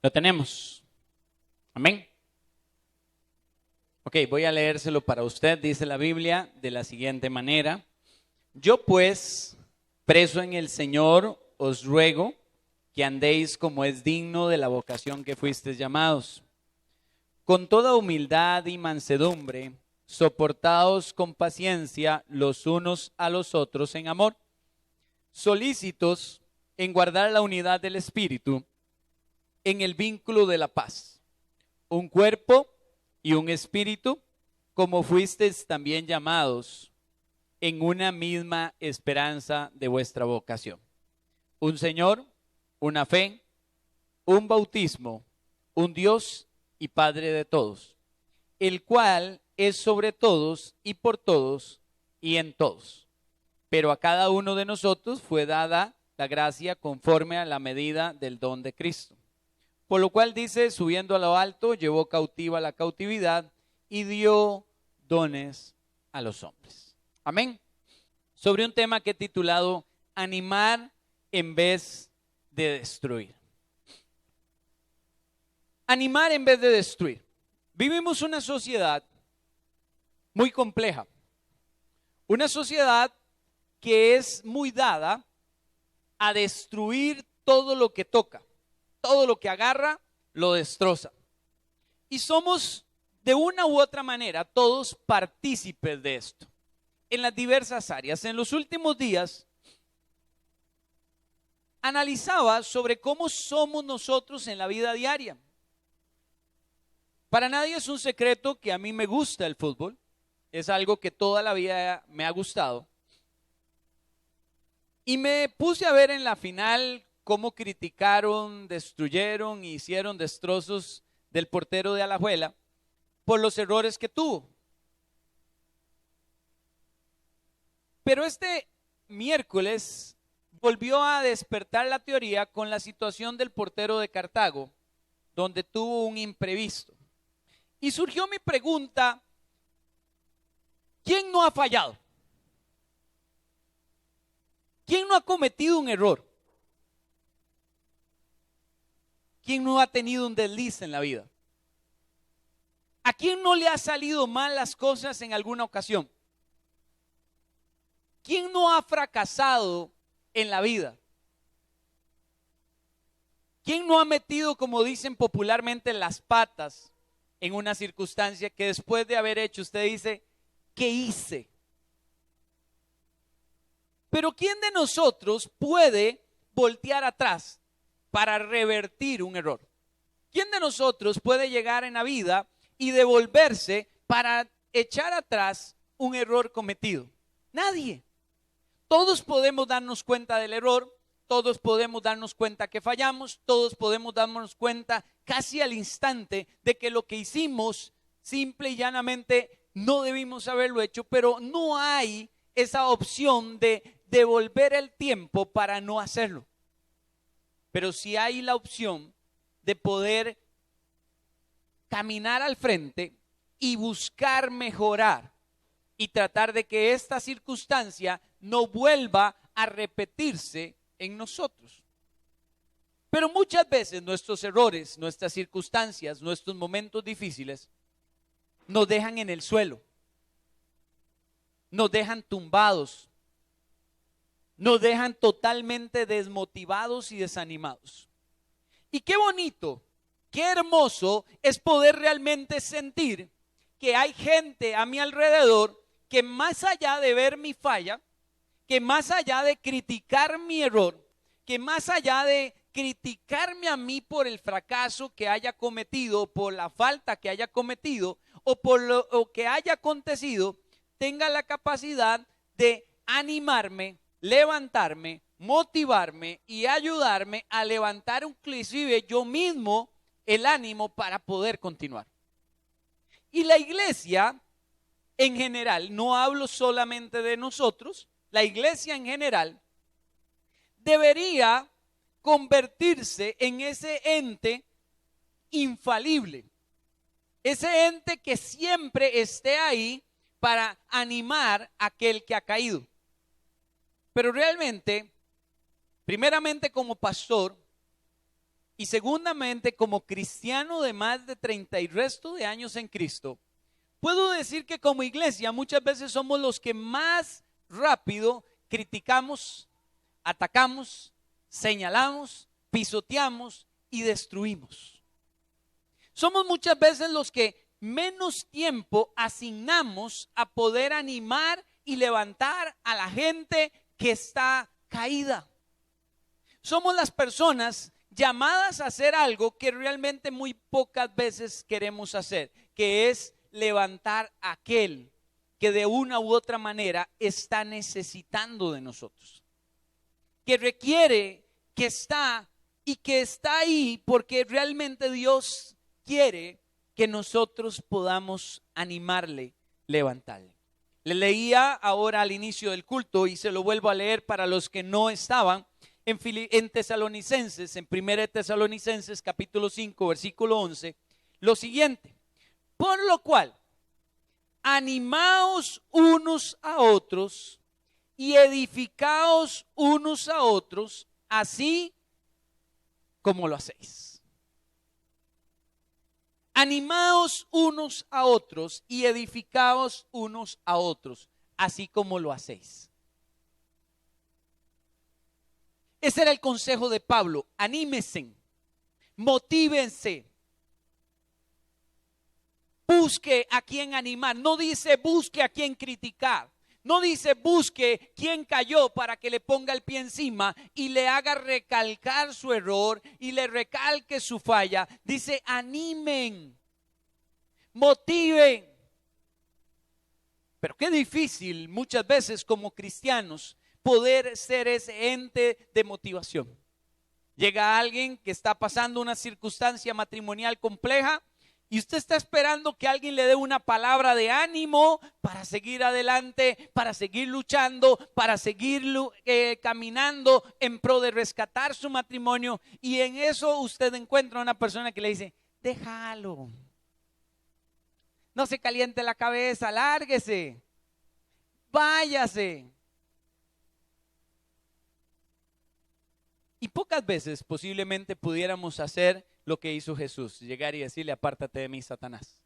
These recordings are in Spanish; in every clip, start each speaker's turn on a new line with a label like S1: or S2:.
S1: Lo tenemos. Amén. Ok, voy a leérselo para usted. Dice la Biblia de la siguiente manera. Yo pues, preso en el Señor, os ruego que andéis como es digno de la vocación que fuisteis llamados, con toda humildad y mansedumbre, soportaos con paciencia los unos a los otros en amor, solícitos en guardar la unidad del Espíritu, en el vínculo de la paz, un cuerpo y un espíritu, como fuisteis también llamados, en una misma esperanza de vuestra vocación. Un Señor, una fe, un bautismo, un Dios y Padre de todos, el cual es sobre todos y por todos y en todos. Pero a cada uno de nosotros fue dada la gracia conforme a la medida del don de Cristo. Por lo cual dice, subiendo a lo alto, llevó cautiva la cautividad y dio dones a los hombres. Amén. Sobre un tema que he titulado animar en vez de destruir. Animar en vez de destruir. Vivimos una sociedad muy compleja. Una sociedad que es muy dada a destruir todo lo que toca. Todo lo que agarra, lo destroza. Y somos, de una u otra manera, todos partícipes de esto. En las diversas áreas. En los últimos días, analizaba sobre cómo somos nosotros en la vida diaria. Para nadie es un secreto que a mí me gusta el fútbol. Es algo que toda la vida me ha gustado. Y me puse a ver en la final cómo criticaron, destruyeron e hicieron destrozos del portero de Alajuela por los errores que tuvo. Pero este miércoles volvió a despertar la teoría con la situación del portero de Cartago, donde tuvo un imprevisto. Y surgió mi pregunta, ¿quién no ha fallado? ¿Quién no ha cometido un error? ¿Quién no ha tenido un desliz en la vida? ¿A quién no le ha salido mal las cosas en alguna ocasión? ¿Quién no ha fracasado en la vida? ¿Quién no ha metido, como dicen popularmente, las patas en una circunstancia que después de haber hecho usted dice, ¿qué hice? Pero ¿quién de nosotros puede voltear atrás para revertir un error? ¿Quién de nosotros puede llegar en la vida y devolverse para echar atrás un error cometido? Nadie. Todos podemos darnos cuenta del error, todos podemos darnos cuenta que fallamos, todos podemos darnos cuenta casi al instante de que lo que hicimos simple y llanamente no debimos haberlo hecho, pero no hay esa opción de devolver el tiempo para no hacerlo. Pero sí hay la opción de poder caminar al frente y buscar mejorar y tratar de que esta circunstancia no vuelva a repetirse en nosotros. Pero muchas veces nuestros errores, nuestras circunstancias, nuestros momentos difíciles nos dejan en el suelo, nos dejan tumbados, nos dejan totalmente desmotivados y desanimados. Y qué bonito, qué hermoso es poder realmente sentir que hay gente a mi alrededor que más allá de ver mi falla, que más allá de criticar mi error, que más allá de criticarme a mí por el fracaso que haya cometido, por la falta que haya cometido o por lo que haya acontecido, tenga la capacidad de animarme, levantarme, motivarme y ayudarme a levantar inclusive yo mismo el ánimo para poder continuar. Y la iglesia en general, no hablo solamente de nosotros, la iglesia en general debería convertirse en ese ente infalible, ese ente que siempre esté ahí para animar a aquel que ha caído. Pero realmente, primeramente como pastor, Y segundamente, como cristiano de más de 30 y resto de años en Cristo, puedo decir que como iglesia muchas veces somos los que más rápido criticamos, atacamos, señalamos, pisoteamos y destruimos. Somos muchas veces los que menos tiempo asignamos a poder animar y levantar a la gente que está caída. Somos las personas llamadas a hacer algo que realmente muy pocas veces queremos hacer, que es levantar a aquel que de una u otra manera está necesitando de nosotros, que requiere, que está y que está ahí porque realmente Dios quiere que nosotros podamos animarle, levantarle. Le leía ahora al inicio del culto y se lo vuelvo a leer para los que no estaban en Tesalonicenses, en 1 Tesalonicenses capítulo 5 versículo 11, lo siguiente: por lo cual, animaos unos a otros y edificaos unos a otros, así como lo hacéis. Animaos unos a otros y edificaos unos a otros, así como lo hacéis. Ese era el consejo de Pablo: anímense, motívense, busque a quien animar. No dice busque a quien criticar. No dice busque quien cayó para que le ponga el pie encima y le haga recalcar su error y le recalque su falla. Dice animen, motiven. Pero qué difícil muchas veces como cristianos poder ser ese ente de motivación. Llega alguien que está pasando una circunstancia matrimonial compleja y usted está esperando que alguien le dé una palabra de ánimo para seguir adelante, para seguir luchando, para seguir caminando en pro de rescatar su matrimonio. Y en eso usted encuentra a una persona que le dice: déjalo, no se caliente la cabeza, lárguese, váyase. Y pocas veces posiblemente pudiéramos hacer lo que hizo Jesús: llegar y decirle: apártate de mí, Satanás.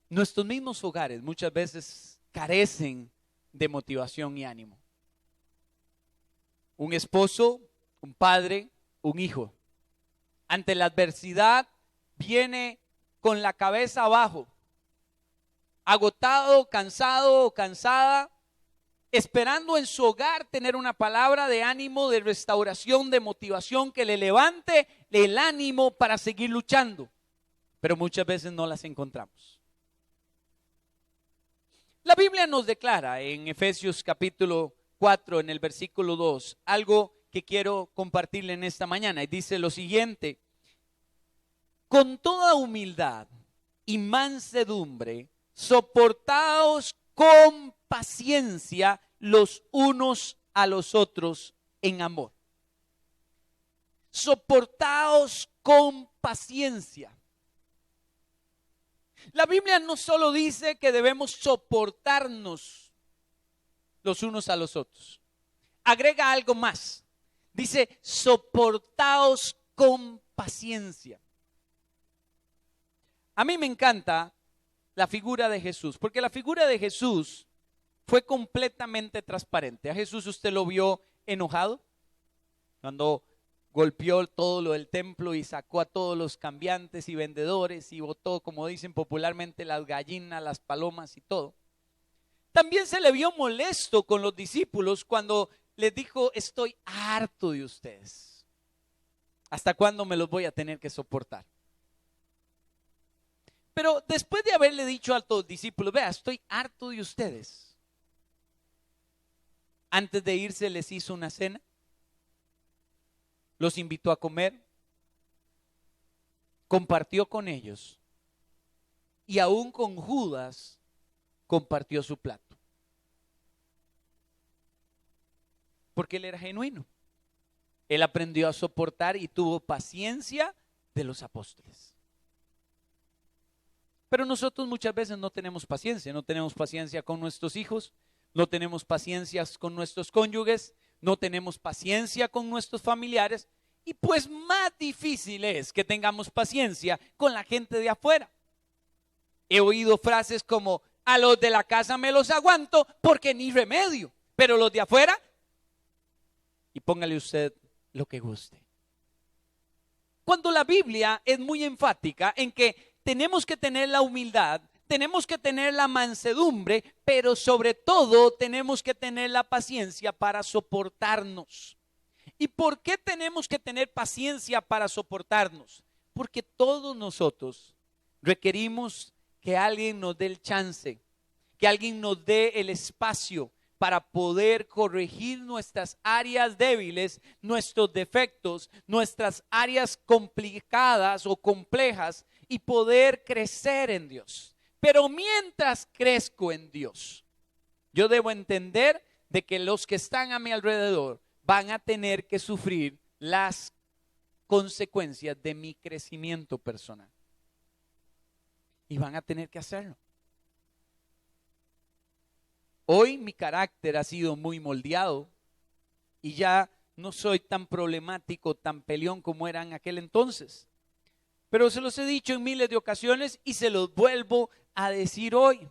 S1: Nuestros mismos hogares muchas veces carecen de motivación y ánimo. Un esposo, un padre, un hijo, ante la adversidad viene con la cabeza abajo, agotado, cansado o cansada, esperando en su hogar tener una palabra de ánimo, de restauración, de motivación que le levante el ánimo para seguir luchando. Pero muchas veces no las encontramos. La Biblia nos declara en Efesios capítulo 4, en el versículo 2, algo que quiero compartirle en esta mañana. Y dice lo siguiente: con toda humildad y mansedumbre, soportaos con paciencia los unos a los otros en amor. Soportaos con paciencia. La Biblia no solo dice que debemos soportarnos los unos a los otros, agrega algo más. Dice: soportaos con paciencia. A mí me encanta la figura de Jesús, porque la figura de Jesús fue completamente transparente. A Jesús usted lo vio enojado cuando golpeó todo lo del templo y sacó a todos los cambiantes y vendedores y botó, como dicen popularmente, las gallinas, las palomas y todo. También se le vio molesto con los discípulos cuando les dijo: estoy harto de ustedes. ¿Hasta cuándo me los voy a tener que soportar? Pero después de haberle dicho a los discípulos: vea, estoy harto de ustedes, antes de irse les hizo una cena, los invitó a comer, compartió con ellos y aún con Judas compartió su plato. Porque él era genuino. Él aprendió a soportar y tuvo paciencia de los apóstoles. Pero nosotros muchas veces no tenemos paciencia. No tenemos paciencia con nuestros hijos, no tenemos paciencia con nuestros cónyuges, no tenemos paciencia con nuestros familiares. Y pues más difícil es que tengamos paciencia con la gente de afuera. He oído frases como: a los de la casa me los aguanto porque ni remedio, pero los de afuera, y póngale usted lo que guste. Cuando la Biblia es muy enfática en que tenemos que tener la humildad, tenemos que tener la mansedumbre, pero sobre todo tenemos que tener la paciencia para soportarnos. ¿Y por qué tenemos que tener paciencia para soportarnos? Porque todos nosotros requerimos que alguien nos dé el chance, que alguien nos dé el espacio para poder corregir nuestras áreas débiles, nuestros defectos, nuestras áreas complicadas o complejas, y poder crecer en Dios. Pero mientras crezco en Dios, yo debo entender de que los que están a mi alrededor van a tener que sufrir las consecuencias de mi crecimiento personal. Y van a tener que hacerlo. Hoy mi carácter ha sido muy moldeado y ya no soy tan problemático, tan peleón como era en aquel entonces. Pero se los he dicho en miles de ocasiones y se los vuelvo a decir hoy.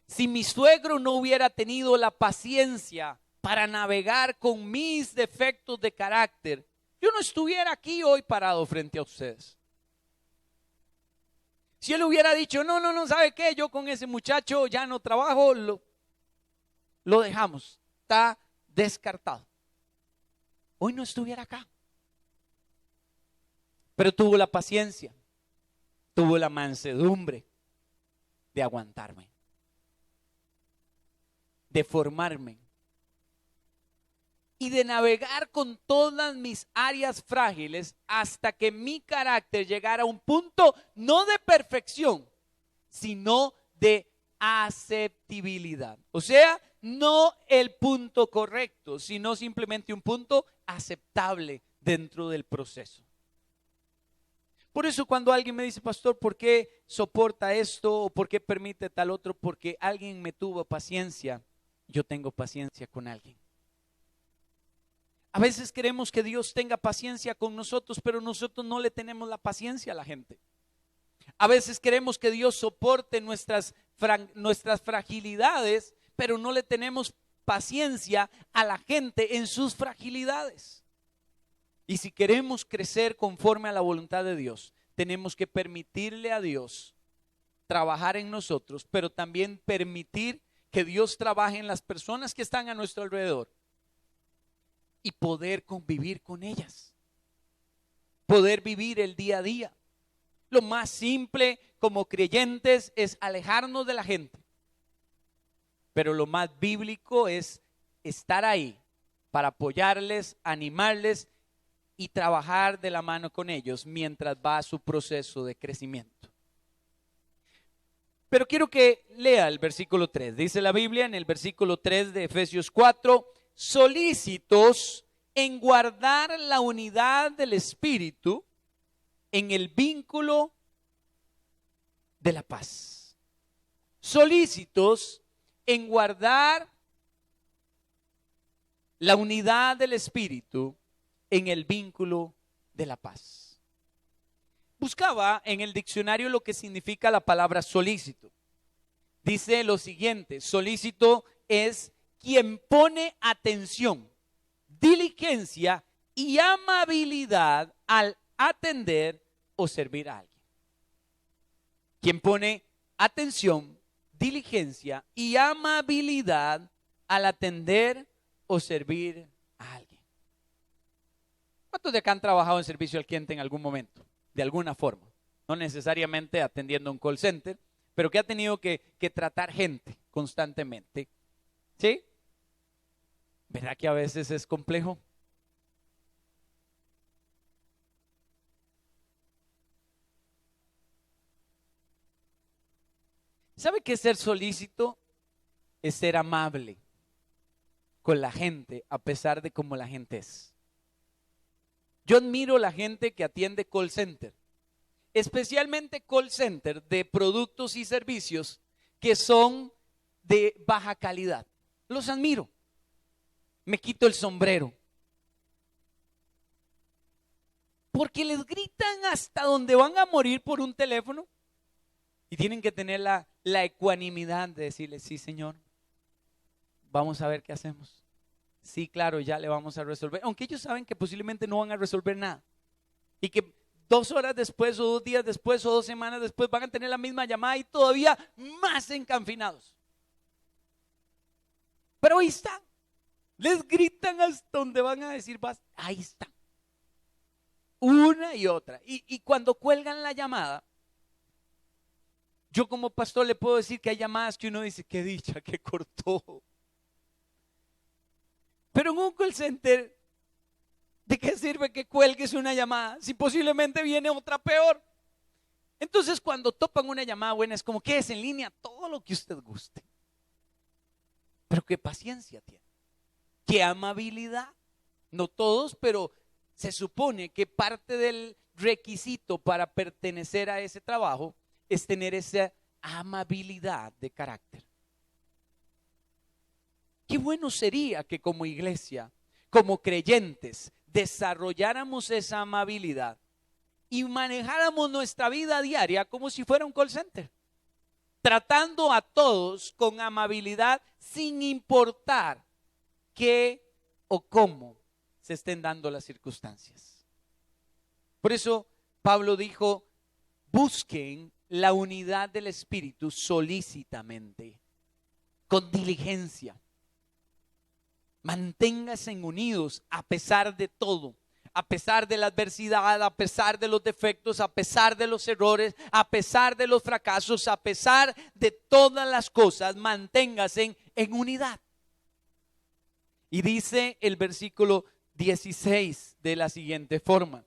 S1: Si mi suegro no hubiera tenido la paciencia para navegar con mis defectos de carácter, yo no estuviera aquí hoy parado frente a ustedes. Si él hubiera dicho: no, ¿sabe qué? Yo con ese muchacho ya no trabajo, lo dejamos, está descartado, hoy no estuviera acá. Pero tuvo la paciencia, tuvo la mansedumbre de aguantarme, de formarme y de navegar con todas mis áreas frágiles hasta que mi carácter llegara a un punto no de perfección, sino de aceptabilidad. O sea, no el punto correcto, sino simplemente un punto aceptable dentro del proceso. Por eso cuando alguien me dice: pastor, ¿por qué soporta esto? ¿O por qué permite tal otro? Porque alguien me tuvo paciencia. Yo tengo paciencia con alguien. A veces queremos que Dios tenga paciencia con nosotros, pero nosotros no le tenemos la paciencia a la gente. A veces queremos que Dios soporte nuestras fragilidades, pero no le tenemos paciencia a la gente en sus fragilidades. Y si queremos crecer conforme a la voluntad de Dios, tenemos que permitirle a Dios trabajar en nosotros, pero también permitir que Dios trabaje en las personas que están a nuestro alrededor y poder convivir con ellas, poder vivir el día a día. Lo más simple como creyentes es alejarnos de la gente, pero lo más bíblico es estar ahí para apoyarles, animarles y trabajar de la mano con ellos mientras va su proceso de crecimiento. Pero quiero que lea el versículo 3. Dice la Biblia en el versículo 3 de Efesios 4: solícitos en guardar la unidad del Espíritu en el vínculo de la paz. Solícitos en guardar la unidad del Espíritu en el vínculo de la paz. Buscaba en el diccionario lo que significa la palabra solícito. Dice lo siguiente: solícito es quien pone atención, diligencia y amabilidad al atender o servir a alguien. Quien pone atención, diligencia y amabilidad al atender o servir a alguien. ¿Cuántos de acá han trabajado en servicio al cliente en algún momento? De alguna forma. No necesariamente atendiendo un call center, pero que ha tenido que tratar gente constantemente. ¿Sí? ¿Verdad que a veces es complejo? ¿Sabe qué es ser solícito? Es ser amable con la gente a pesar de cómo la gente es. Yo admiro la gente que atiende call center. especialmente call center de productos y servicios que son de baja calidad. Los admiro. Me quito el sombrero. Porque les gritan hasta donde van a morir por un teléfono. Y tienen que tener la ecuanimidad de decirle, sí, señor, vamos a ver qué hacemos. Sí, claro, ya le vamos a resolver. Aunque ellos saben que posiblemente no van a resolver nada. Y que 2 horas después, o 2 días después, o 2 semanas después van a tener la misma llamada y todavía más encanfinados. Pero ahí están. Les gritan hasta donde van a decir, vas, ahí están. Una y otra. Y cuando cuelgan la llamada, yo como pastor le puedo decir que hay llamadas que uno dice, qué dicha, que cortó. Pero en un call center, ¿de qué sirve que cuelgues una llamada si posiblemente viene otra peor? Entonces cuando topan una llamada buena es como que es en línea todo lo que usted guste. Pero qué paciencia tiene, qué amabilidad. No todos, pero se supone que parte del requisito para pertenecer a ese trabajo es tener esa amabilidad de carácter. Qué bueno sería que como iglesia, como creyentes, desarrolláramos esa amabilidad y manejáramos nuestra vida diaria como si fuera un call center, tratando a todos con amabilidad sin importar qué o cómo se estén dando las circunstancias. Por eso Pablo dijo, busquen la unidad del Espíritu solícitamente, con diligencia. Manténganse unidos a pesar de todo, a pesar de la adversidad, a pesar de los defectos, a pesar de los errores, a pesar de los fracasos, a pesar de todas las cosas, manténganse en unidad. Y dice el versículo 16 de la siguiente forma: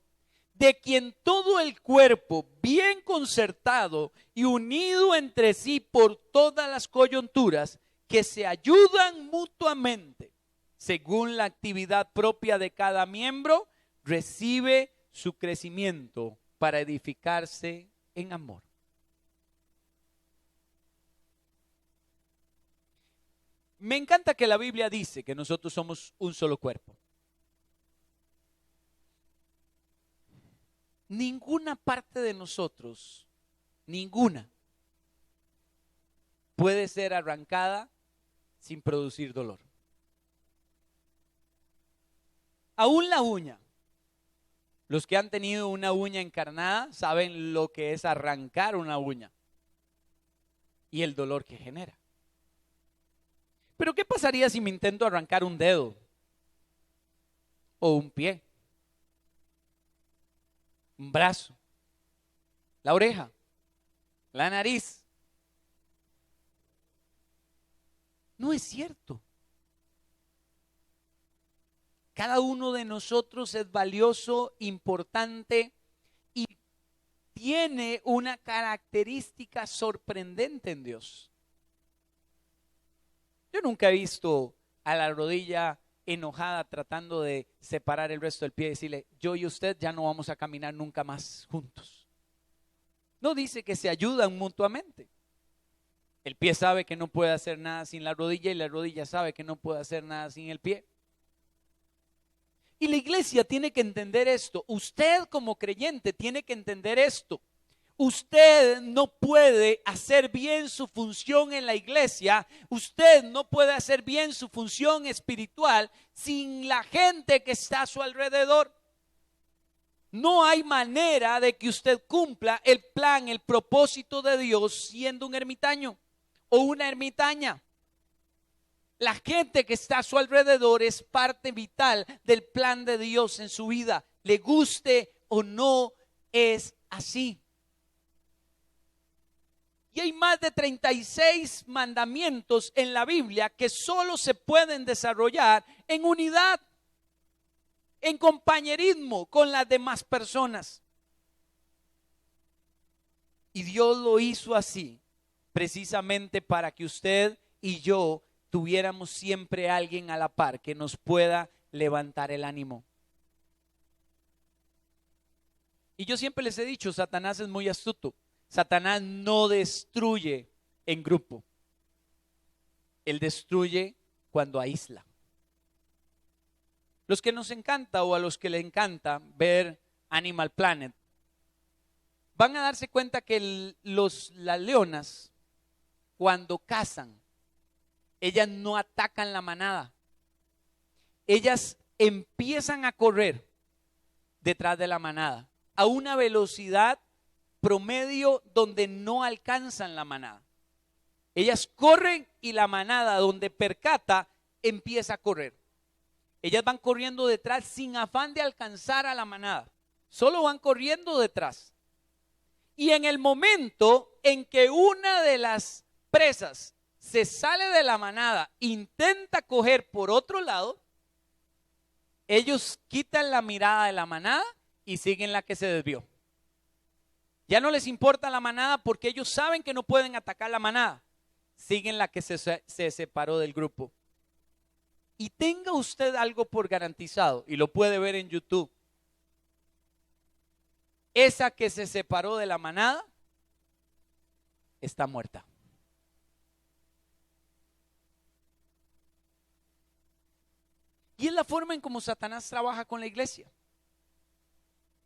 S1: de quien todo el cuerpo, bien concertado y unido entre sí por todas las coyunturas, que se ayudan mutuamente, según la actividad propia de cada miembro, recibe su crecimiento para edificarse en amor. Me encanta que la Biblia dice que nosotros somos un solo cuerpo. Ninguna parte de nosotros, ninguna, puede ser arrancada sin producir dolor. Aún la uña. Los que han tenido una uña encarnada saben lo que es arrancar una uña y el dolor que genera. Pero ¿qué pasaría si me intento arrancar un dedo o un pie, un brazo, la oreja, la nariz? No es cierto. Cada uno de nosotros es valioso, importante y tiene una característica sorprendente en Dios. Yo nunca he visto a la rodilla enojada tratando de separar el resto del pie y decirle, yo y usted ya no vamos a caminar nunca más juntos. No, dice que se ayudan mutuamente. El pie sabe que no puede hacer nada sin la rodilla y la rodilla sabe que no puede hacer nada sin el pie. Y la iglesia tiene que entender esto. Usted como creyente tiene que entender esto. Usted no puede hacer bien su función en la iglesia. Usted no puede hacer bien su función espiritual sin la gente que está a su alrededor. No hay manera de que usted cumpla el plan, el propósito de Dios siendo un ermitaño o una ermitaña. La gente que está a su alrededor es parte vital del plan de Dios en su vida. Le guste o no, es así. Y hay más de 36 mandamientos en la Biblia que solo se pueden desarrollar en unidad, en compañerismo con las demás personas. Y Dios lo hizo así, precisamente para que usted y yo tuviéramos siempre alguien a la par que nos pueda levantar el ánimo. Y yo siempre les he dicho, Satanás es muy astuto. Satanás no destruye en grupo. Él destruye cuando aísla. Los que nos encanta o a los que le encanta ver Animal Planet, van a darse cuenta que las leonas, cuando cazan, ellas no atacan la manada. Ellas empiezan a correr detrás de la manada a una velocidad promedio donde no alcanzan la manada. Ellas corren y la manada, donde percata, empieza a correr. Ellas van corriendo detrás sin afán de alcanzar a la manada. Solo van corriendo detrás. Y en el momento en que una de las presas se sale de la manada, intenta coger por otro lado, ellos quitan la mirada de la manada y siguen la que se desvió. Ya no les importa la manada porque ellos saben que no pueden atacar la manada. Siguen la que se separó del grupo. Y tenga usted algo por garantizado, y lo puede ver en YouTube. Esa que se separó de la manada está muerta. Y es la forma en cómo Satanás trabaja con la iglesia.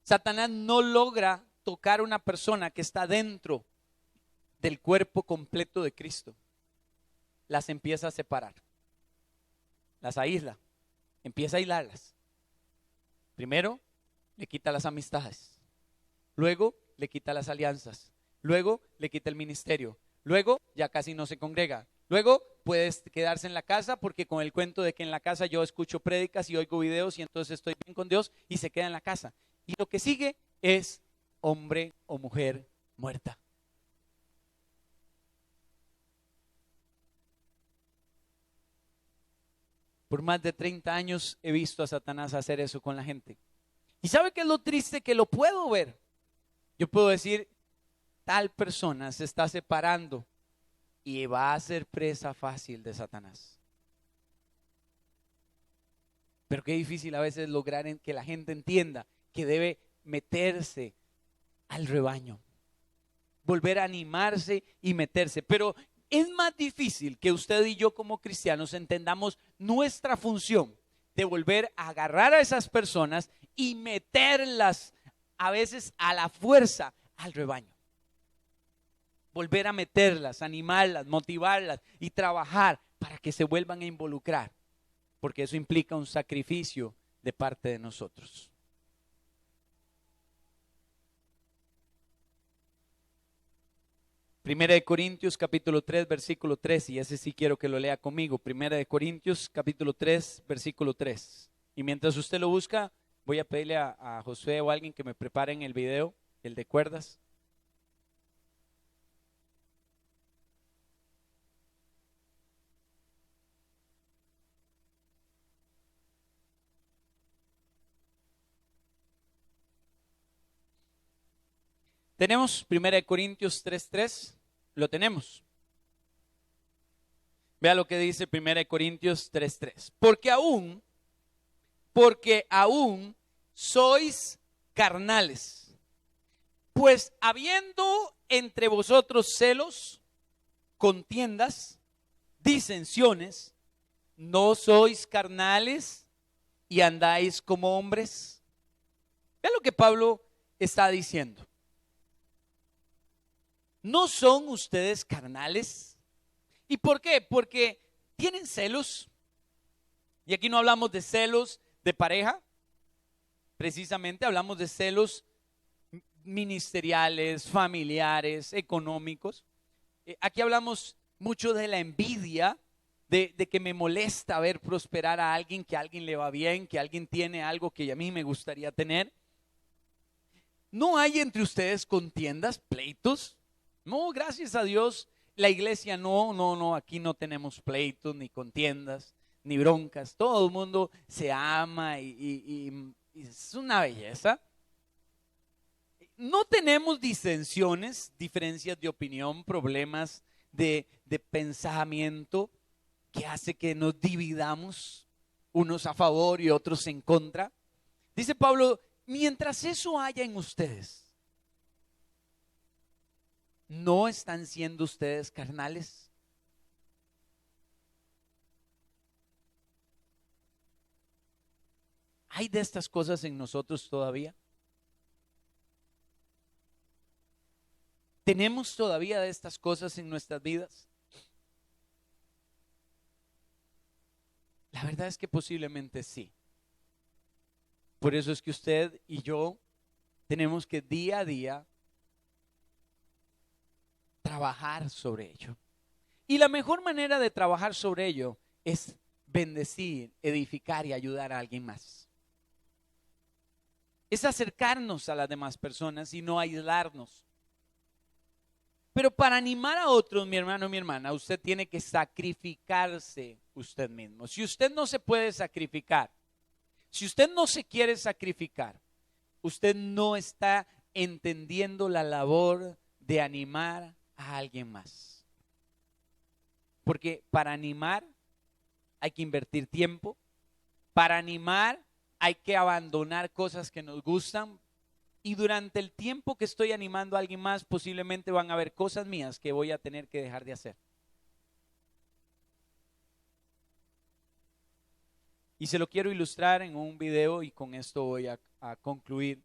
S1: Satanás no logra tocar a una persona que está dentro del cuerpo completo de Cristo. Las empieza a separar. Las aísla. Empieza a aislarlas. Primero, le quita las amistades. Luego, le quita las alianzas. Luego, le quita el ministerio. Luego, ya casi no se congrega. Luego, puedes quedarse en la casa porque con el cuento de que en la casa yo escucho prédicas y oigo videos y entonces estoy bien con Dios, y se queda en la casa. Y lo que sigue es hombre o mujer muerta. Por más de 30 años he visto a Satanás hacer eso con la gente. ¿Y sabe qué es lo triste? Que lo puedo ver. Yo puedo decir, tal persona se está separando y va a ser presa fácil de Satanás. Pero qué difícil a veces lograr que la gente entienda que debe meterse al rebaño, volver a animarse y meterse. Pero es más difícil que usted y yo como cristianos entendamos nuestra función de volver a agarrar a esas personas y meterlas a veces a la fuerza al rebaño. Volver a meterlas, animarlas, motivarlas y trabajar para que se vuelvan a involucrar, porque eso implica un sacrificio de parte de nosotros. Primera de Corintios capítulo 3 versículo 3, y ese sí quiero que lo lea conmigo. Primera de Corintios capítulo 3 versículo 3. Y mientras usted lo busca, voy a pedirle a Josué o a alguien que me preparen el video, el de cuerdas. Tenemos Primera de Corintios 3:3, lo tenemos. Vea lo que dice Primera de Corintios 3:3. Porque aún sois carnales, pues habiendo entre vosotros celos, contiendas, disensiones, ¿no sois carnales y andáis como hombres? Vea lo que Pablo está diciendo. ¿No son ustedes carnales? ¿Y por qué? Porque tienen celos. Y aquí no hablamos de celos de pareja, precisamente hablamos de celos ministeriales, familiares, económicos. Aquí hablamos mucho de la envidia, de que me molesta ver prosperar a alguien, que a alguien le va bien, que alguien tiene algo que a mí me gustaría tener. ¿No hay entre ustedes contiendas, pleitos? No, gracias a Dios, la iglesia no, aquí no tenemos pleitos, ni contiendas, ni broncas. Todo el mundo se ama y es una belleza. No tenemos disensiones, diferencias de opinión, problemas de pensamiento que hace que nos dividamos unos a favor y otros en contra. Dice Pablo mientras eso haya en ustedes, ¿no están siendo ustedes carnales? ¿Hay de estas cosas en nosotros todavía? ¿Tenemos todavía de estas cosas en nuestras vidas? La verdad es que posiblemente sí. Por eso es que usted y yo tenemos que día a día trabajar sobre ello. Y la mejor manera de trabajar sobre ello es bendecir, edificar y ayudar a alguien más. Es acercarnos a las demás personas y no aislarnos. Pero para animar a otros, mi hermano, mi hermana, usted tiene que sacrificarse usted mismo. Si usted no se puede sacrificar, si usted no se quiere sacrificar, usted no está entendiendo la labor de animar a alguien más. Porque para animar hay que invertir tiempo, para animar hay que abandonar cosas que nos gustan. Y durante el tiempo que estoy animando a alguien más, posiblemente van a haber cosas mías que voy a tener que dejar de hacer. Y se lo quiero ilustrar en un video y con esto voy a concluir.